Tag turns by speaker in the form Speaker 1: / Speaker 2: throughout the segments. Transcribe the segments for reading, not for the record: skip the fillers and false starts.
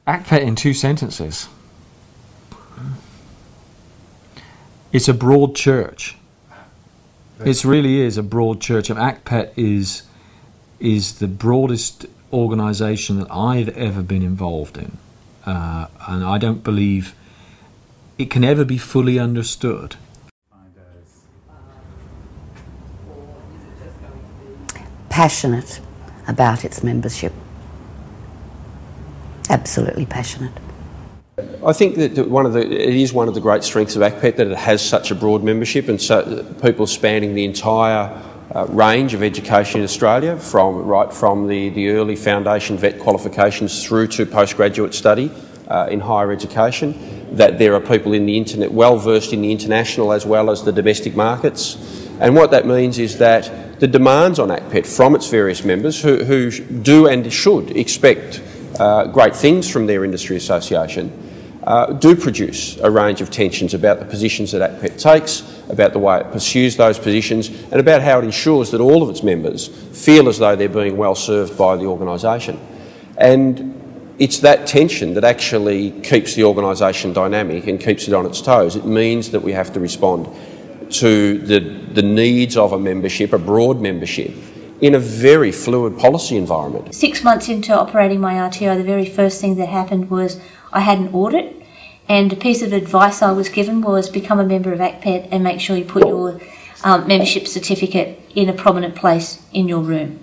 Speaker 1: ACPET in 2 sentences. It's a broad church. It really is a broad church. ACPET is the broadest organisation that I've ever been involved in, and I don't believe it can ever be fully understood.
Speaker 2: Passionate about its membership. Absolutely passionate.
Speaker 3: I think that it is one of the great strengths of ACPET that it has such a broad membership, and so people spanning the entire range of education in Australia, from the early foundation vet qualifications through to postgraduate study in higher education. That there are people in the internet well versed in the international as well as the domestic markets, and what that means is that the demands on ACPET from its various members, who do and should expect great things from their industry association, do produce a range of tensions about the positions that ACPET takes, about the way it pursues those positions, and about how it ensures that all of its members feel as though they're being well served by the organisation. And it's that tension that actually keeps the organisation dynamic and keeps it on its toes. It means that we have to respond to the needs of a membership, a broad membership, in a very fluid policy environment.
Speaker 4: 6 months into operating my RTO, the very first thing that happened was I had an audit, and a piece of advice I was given was become a member of ACPET and make sure you put your membership certificate in a prominent place in your room.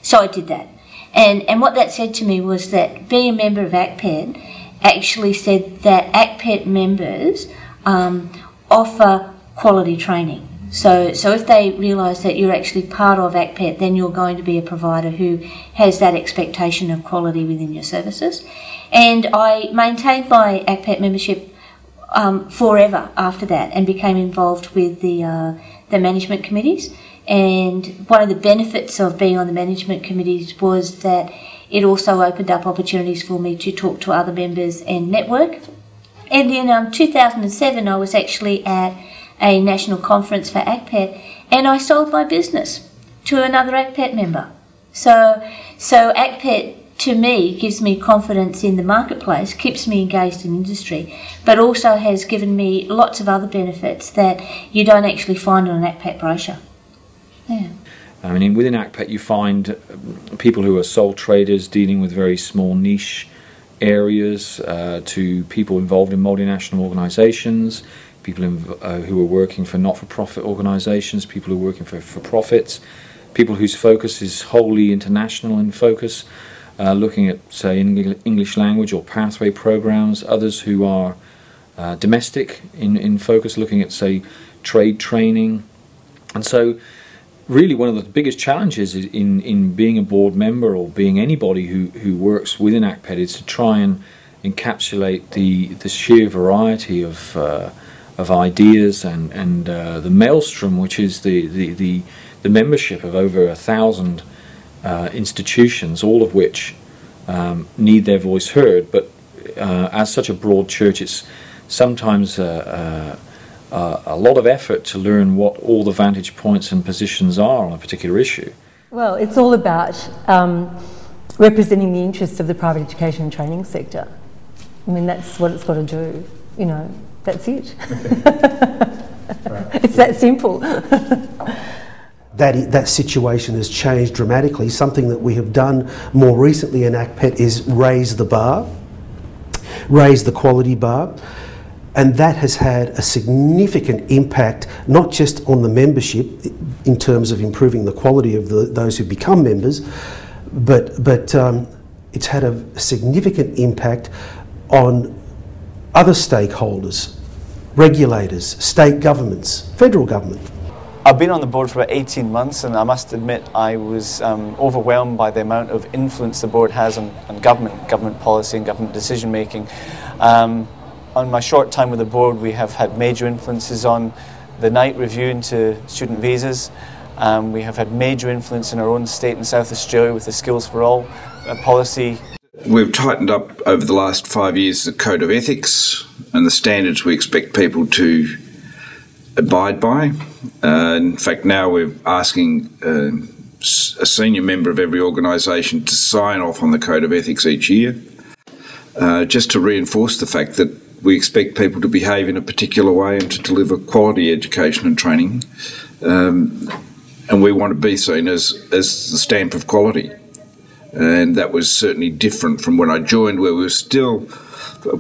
Speaker 4: So I did that. And what that said to me was that being a member of ACPET actually said that ACPET members offer quality training. So if they realise that you're actually part of ACPET, then you're going to be a provider who has that expectation of quality within your services. And I maintained my ACPET membership forever after that, and became involved with the management committees. And one of the benefits of being on the management committees was that it also opened up opportunities for me to talk to other members and network. And in 2007, I was actually at a national conference for ACPET, and I sold my business to another ACPET member. So ACPET, to me, gives me confidence in the marketplace, keeps me engaged in industry, but also has given me lots of other benefits that you don't actually find on an ACPET brochure. Yeah.
Speaker 1: I mean, within ACPET you find people who are sole traders dealing with very small niche areas, to people involved in multinational organisations, people who are working for not-for-profit organisations, people who are working for profits, people whose focus is wholly international in focus, looking at, say, English language or pathway programs, others who are domestic in focus, looking at, say, trade training. And so really one of the biggest challenges in being a board member or being anybody who works within ACPET is to try and encapsulate the sheer variety of ideas and the maelstrom, which is the membership of over 1,000 institutions, all of which need their voice heard. But as such a broad church, it's sometimes a lot of effort to learn what all the vantage points and positions are on a particular issue.
Speaker 5: Well, it's all about representing the interests of the private education and training sector. I mean, that's what it's got to do, you know, that's it. It's that simple.
Speaker 6: That situation has changed dramatically. Something that we have done more recently in ACPET is raise the bar, raise the quality bar, and that has had a significant impact not just on the membership in terms of improving the quality of those who become members, but it's had a significant impact on other stakeholders, regulators, state governments, federal government.
Speaker 7: I've been on the board for about 18 months, and I must admit I was overwhelmed by the amount of influence the board has on government policy and government decision making. On my short time with the board, we have had major influences on the night review into student visas. We have had major influence in our own state in South Australia with the Skills for All policy.
Speaker 8: We've tightened up over the last 5 years the code of ethics and the standards we expect people to abide by. In fact, now we're asking a senior member of every organisation to sign off on the code of ethics each year. just to reinforce the fact that we expect people to behave in a particular way and to deliver quality education and training. And we want to be seen as the stamp of quality. And that was certainly different from when I joined, where we were still,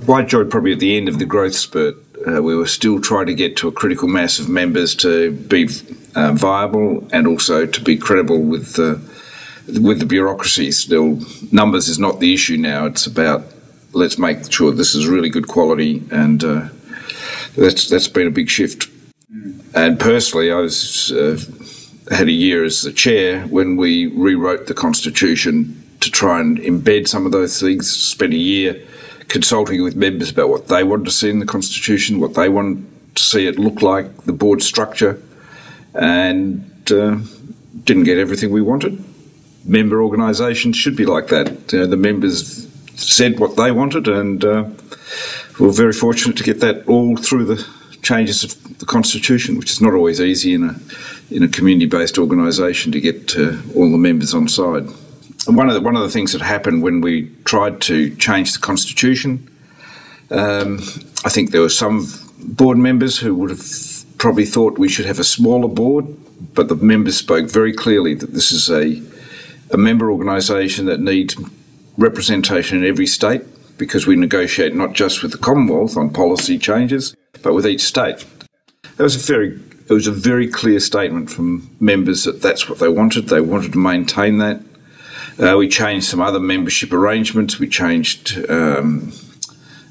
Speaker 8: I joined probably at the end of the growth spurt. We were still trying to get to a critical mass of members to be viable and also to be credible with the bureaucracy. Still, numbers is not the issue now. It's about let's make sure this is really good quality, and that's been a big shift. And personally, I had a year as the chair when we rewrote the Constitution to try and embed some of those things. Spent a year consulting with members about what they wanted to see in the Constitution, what they wanted to see it look like, the board structure, and didn't get everything we wanted. Member organisations should be like that. The members said what they wanted, and we were very fortunate to get that all through the changes of the Constitution, which is not always easy in a community-based organisation to get all the members on side. And one of the things that happened when we tried to change the Constitution, I think there were some board members who would have probably thought we should have a smaller board, but the members spoke very clearly that this is a member organisation that needs representation in every state, because we negotiate not just with the Commonwealth on policy changes, but with each state. It was a very clear statement from members that that's what they wanted. They wanted to maintain that. We changed some other membership arrangements. We changed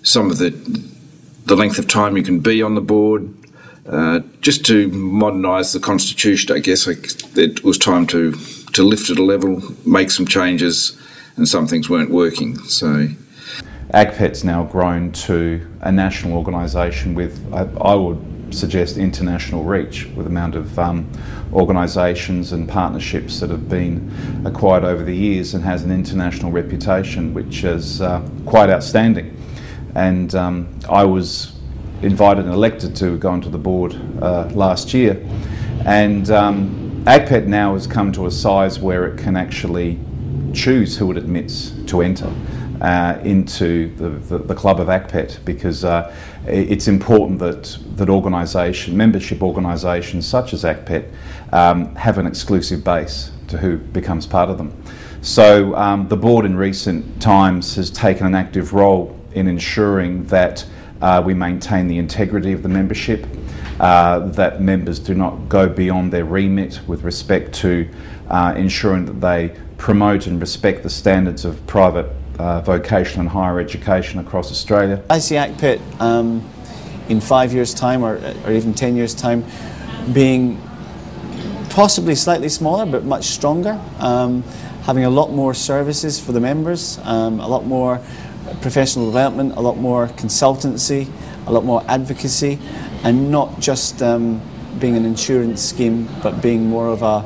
Speaker 8: some of the length of time you can be on the board, just to modernise the Constitution. I guess it was time to lift it a level, make some changes, and some things weren't working. So
Speaker 9: ACPET's now grown to a national organisation with, I would suggest, international reach, with the amount of organisations and partnerships that have been acquired over the years, and has an international reputation which is quite outstanding. And I was invited and elected to go onto the board last year, and ACPET now has come to a size where it can actually choose who it admits to enter into the club of ACPET, because it's important that membership organisations such as ACPET have an exclusive base to who becomes part of them. So the board in recent times has taken an active role in ensuring that we maintain the integrity of the membership, that members do not go beyond their remit with respect to ensuring that they promote and respect the standards of private vocational and higher education across Australia.
Speaker 7: I see ACPET in 5 years' time or even 10 years' time being possibly slightly smaller but much stronger, having a lot more services for the members, a lot more professional development, a lot more consultancy, a lot more advocacy, and not just being an insurance scheme, but being more of a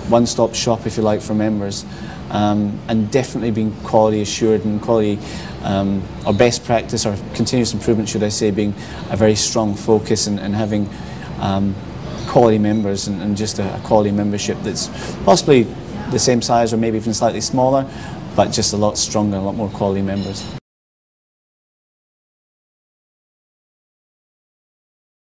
Speaker 7: one-stop shop, if you like, for members, and definitely being quality assured and quality, or best practice or continuous improvement, should I say, being a very strong focus, and having quality members and just a quality membership that's possibly the same size or maybe even slightly smaller, but just a lot stronger, a lot more quality members.